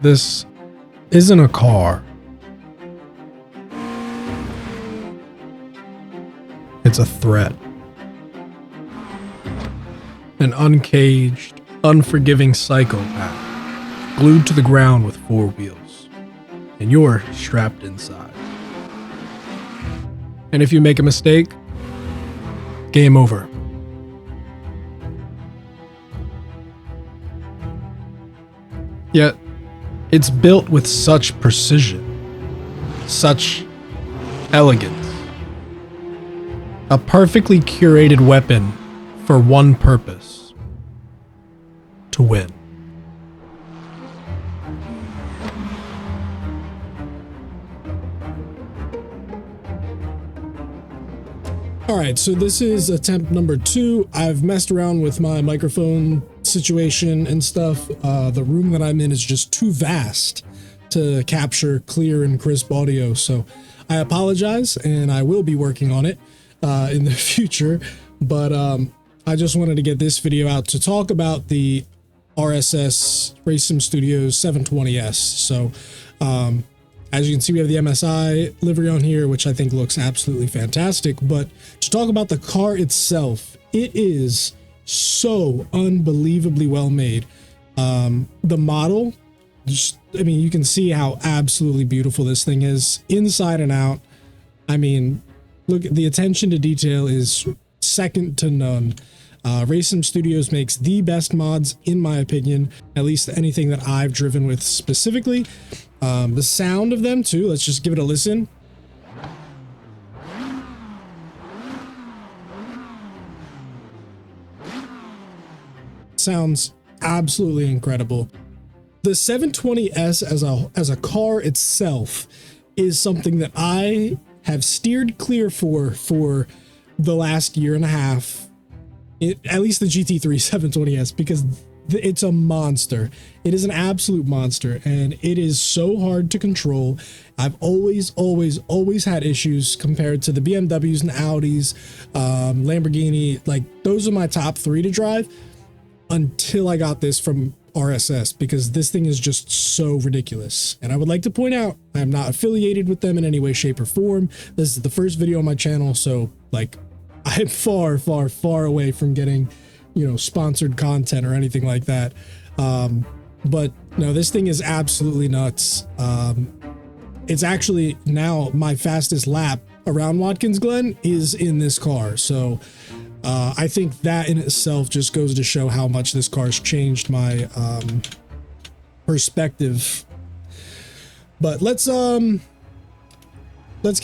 This isn't a car. It's a threat. An uncaged, unforgiving psychopath, glued to the ground with four wheels, and you're strapped inside. And if you make a mistake, game over. Yet, it's built with such precision, such elegance. A perfectly curated weapon for one purpose: to win. Alright, so this is attempt number 2. I've messed around with my microphone situation and stuff. The room that I'm in is just too vast to capture clear and crisp audio, so I apologize, and I will be working on it in the future. But I just wanted to get this video out to talk about the RSS Racing Studios 720s. So as you can see, we have the MSI livery on here, which I think looks absolutely fantastic. But to talk about the car itself, it is so unbelievably well made. The model, I mean, you can see how absolutely beautiful this thing is inside and out. I mean, look, the attention to detail is second to none. Racing Studios makes the best mods, in my opinion, at least anything that I've driven with specifically. The sound of them too, let's just give it a listen. Sounds absolutely incredible. The 720s as a car itself is something that I have steered clear for the last year and a half. At least the GT3 720s, because it's a monster. It is an absolute monster, and it is so hard to control. I've always had issues compared to the BMWs and Audis, Lamborghini. Like, those are my top 3 to drive until I got this from RSS, because this thing is just so ridiculous. And I would like to point out, I am not affiliated with them in any way, shape, or form. This is the first video on my channel, so like, I'm far away from getting, you know, sponsored content or anything like that. But no, this thing is absolutely nuts. It's actually now my fastest lap around Watkins Glen is in this car. So I think that in itself just goes to show how much this car's changed my perspective. But let's get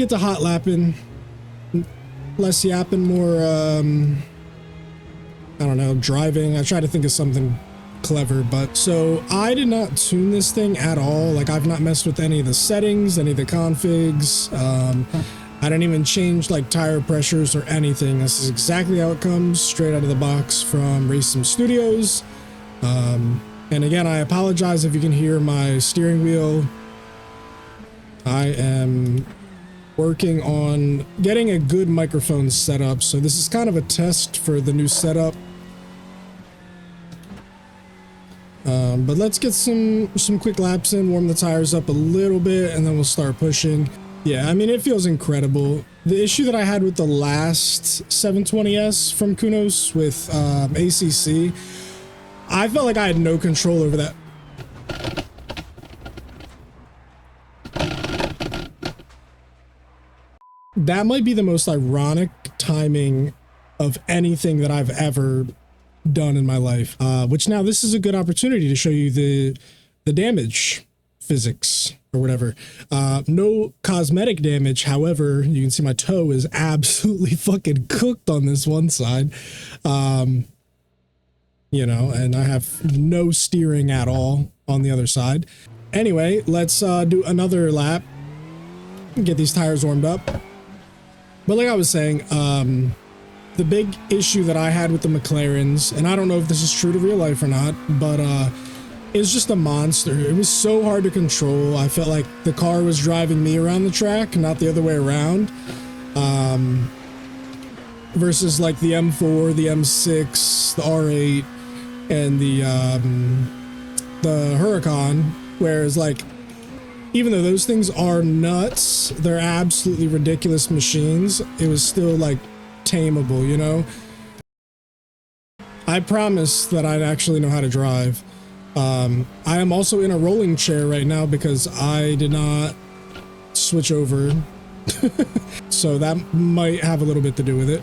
to hot lapping. Less yapping, more I don't know, driving. I try to think of something clever. But so I did not tune this thing at all. Like, I've not messed with any of the settings, any of the configs. I didn't even change like tire pressures or anything. This is exactly how it comes straight out of the box from Racing Studios. And again, I apologize if you can hear my steering wheel. I am working on getting a good microphone setup, so this is kind of a test for the new setup. But let's get some quick laps in, warm the tires up a little bit, and then we'll start pushing. Yeah, I mean, it feels incredible. The issue that I had with the last 720s from Kunos with ACC, I felt like I had no control over that. That might be the most ironic timing of anything that I've ever done in my life. Which now this is a good opportunity to show you the damage physics or whatever. No cosmetic damage. However, you can see my toe is absolutely fucking cooked on this one side. You know, and I have no steering at all on the other side. Anyway, let's do another lap. Get these tires warmed up. But like I was saying, the big issue that I had with the McLarens, and I don't know if this is true to real life or not, but it was just a monster. It was so hard to control. I felt like the car was driving me around the track, not the other way around. Versus like the M4, the M6, the R8, and the Huracan. Whereas like, even though those things are nuts, they're absolutely ridiculous machines, it was still like tameable, you know? I promised that I'd actually know how to drive. I am also in a rolling chair right now because I did not switch over. So that might have a little bit to do with it.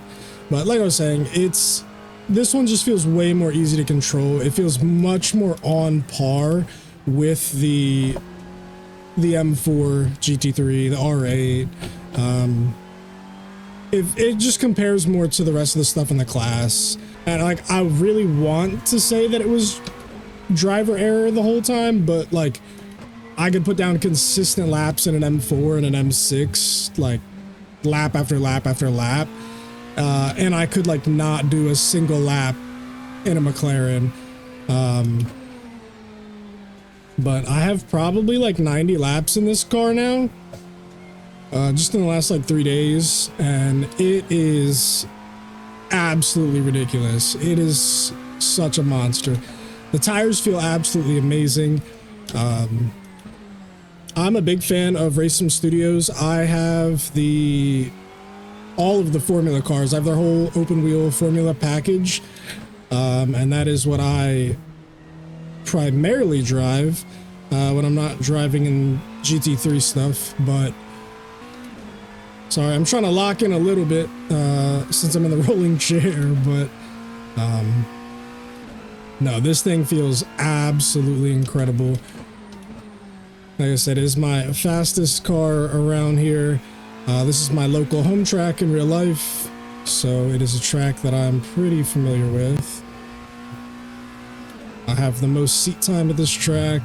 But like I was saying, this one just feels way more easy to control. It feels much more on par with the M4 GT3, the R8. It just compares more to the rest of the stuff in the class. And like, I really want to say that it was driver error the whole time, but like, I could put down consistent laps in an M4 and an M6, like lap after lap after lap. And I could like not do a single lap in a McLaren. But I have probably like 90 laps in this car now, just in the last like 3 days, and it is absolutely ridiculous. It is such a monster. The tires feel absolutely amazing. I'm a big fan of Race Sim Studios. I have all of the Formula cars. I have their whole open wheel Formula package, and that is what I primarily drive when I'm not driving in GT3 stuff. But sorry, I'm trying to lock in a little bit since I'm in the rolling chair, but no, this thing feels absolutely incredible. Like I said, it is my fastest car around here. This is my local home track in real life, so it is a track that I'm pretty familiar with. I have the most seat time at this track.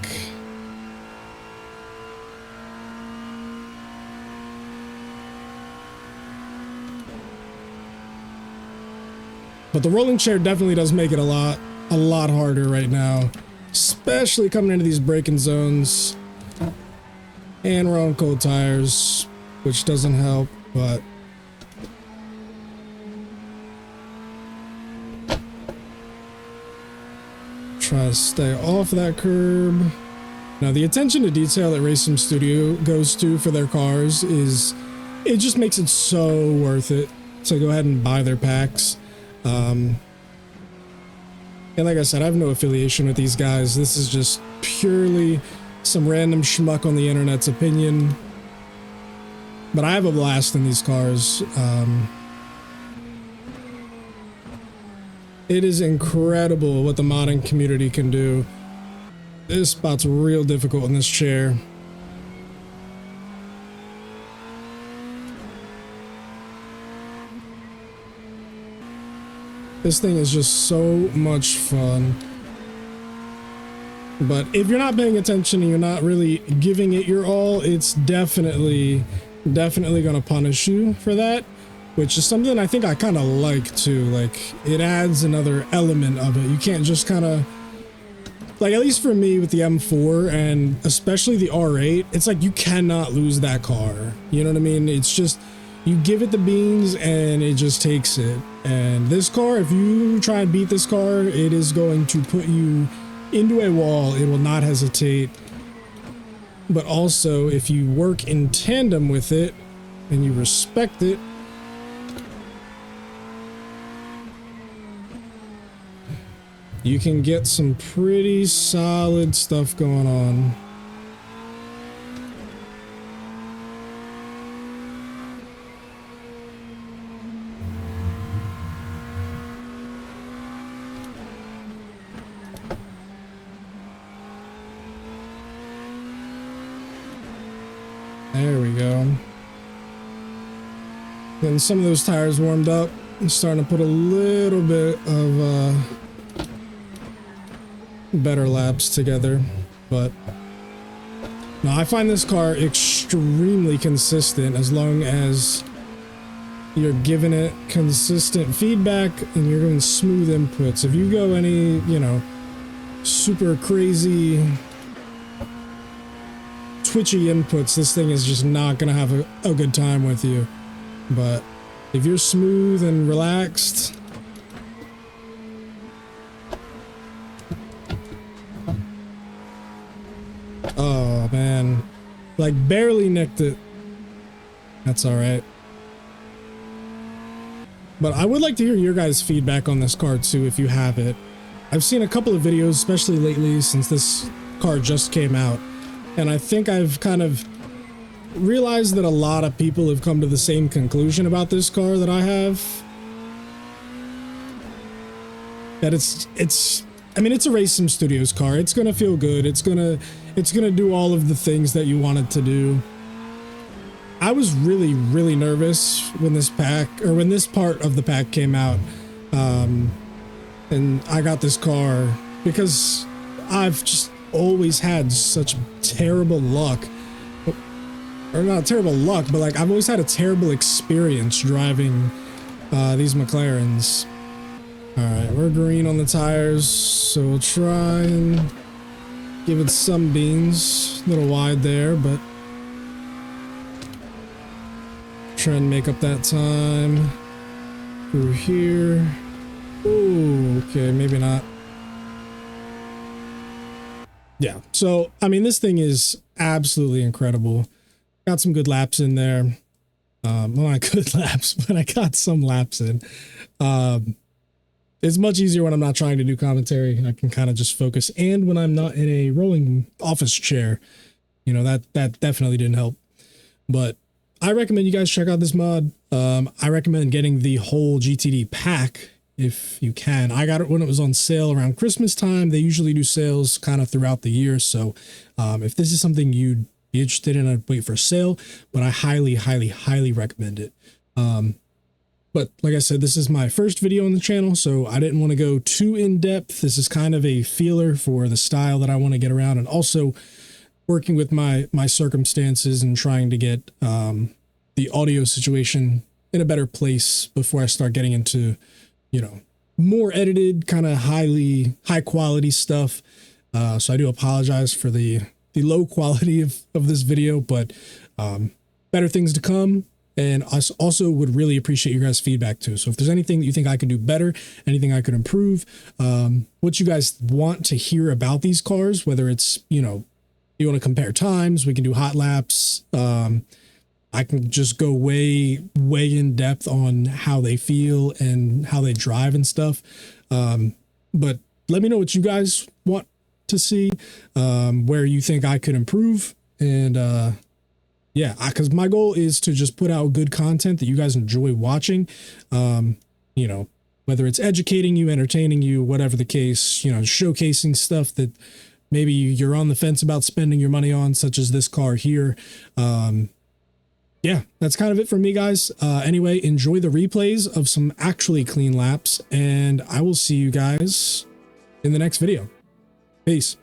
But the rolling chair definitely does make it a lot harder right now, especially coming into these braking zones. And we're on cold tires, which doesn't help, but try to stay off that curb. Now, the attention to detail that Race Sim Studio goes to for their cars it just makes it so worth it to go ahead and buy their packs. And like I said, I have no affiliation with these guys. This is just purely some random schmuck on the internet's opinion. But I have a blast in these cars. It is incredible what the modding community can do. This spot's real difficult in this chair. This thing is just so much fun. But if you're not paying attention and you're not really giving it your all, it's definitely gonna punish you for that, which is something I think I kind of like too. Like, it adds another element of it. You can't just kind of, like, at least for me with the M4 and especially the R8, it's like you cannot lose that car. You know what I mean? It's just, you give it the beans and it just takes it. And this car, if you try and beat this car, it is going to put you into a wall. It will not hesitate. But also, if you work in tandem with it and you respect it, you can get some pretty solid stuff going on. There we go. Getting some of those tires warmed up. I'm starting to put a little bit of better laps together, but no, I find this car extremely consistent as long as you're giving it consistent feedback and you're doing smooth inputs. If you go any, you know, super crazy twitchy inputs, this thing is just not gonna have a good time with you. But if you're smooth and relaxed, Like barely nicked it. That's all right. But I would like to hear your guys' feedback on this car too, if you have it. I've seen a couple of videos, especially lately since this car just came out, and I think I've kind of realized that a lot of people have come to the same conclusion about this car that I have. That I mean, it's a Race Sim Studios car. It's gonna feel good. It's gonna do all of the things that you want it to do. I was really, really nervous when this part of the pack came out, and I got this car because I've just always had such terrible luck, or not terrible luck, but like I've always had a terrible experience driving these McLarens. All right, we're green on the tires, so we'll try and give it some beans. A little wide there, but try and make up that time through here. Ooh, okay, maybe not. Yeah, so I mean, this thing is absolutely incredible. Got some good laps in there. Well, not good laps, but I got some laps in. It's much easier when I'm not trying to do commentary. I can kind of just focus, and when I'm not in a rolling office chair, you know, that definitely didn't help. But I recommend you guys check out this mod. I recommend getting the whole GTD pack if you can. I got it when it was on sale around Christmas time. They usually do sales kind of throughout the year, so if this is something you'd be interested in, I'd wait for a sale, but I highly, highly, highly recommend it. But like I said, this is my first video on the channel, so I didn't want to go too in-depth. This is kind of a feeler for the style that I want to get around, and also working with my circumstances and trying to get the audio situation in a better place before I start getting into, you know, more edited, kind of high quality stuff. So I do apologize for the low quality of this video, but better things to come. And I also would really appreciate your guys' feedback too. So if there's anything that you think I can do better, anything I could improve, what you guys want to hear about these cars, whether it's, you know, you want to compare times, we can do hot laps. I can just go way in depth on how they feel and how they drive and stuff. But let me know what you guys want to see, where you think I could improve. And yeah, because my goal is to just put out good content that you guys enjoy watching. You know, whether it's educating you, entertaining you, whatever the case, you know, showcasing stuff that maybe you're on the fence about spending your money on, such as this car here. Yeah, that's kind of it for me, guys. Anyway, enjoy the replays of some actually clean laps, and I will see you guys in the next video. Peace.